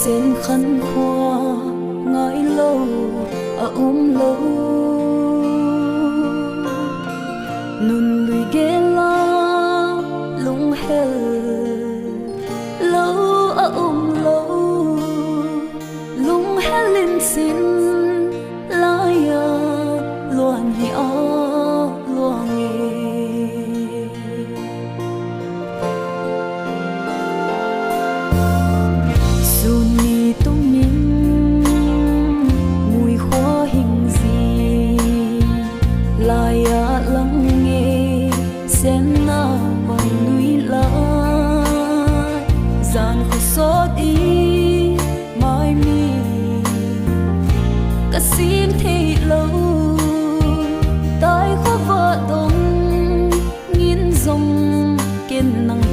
sen khăn hoa ngói lâu lâu nun lùi ghé la lung hê lâu lâu lung hê lên xin la ya loan hi a loan Suni tung minh mùi hoa hình gì lại lắng nghe sen na bằng núi lá gian khó xót đi mai mi cả xin thì lâu tai khó vợ đông nghìn dòng kiên năng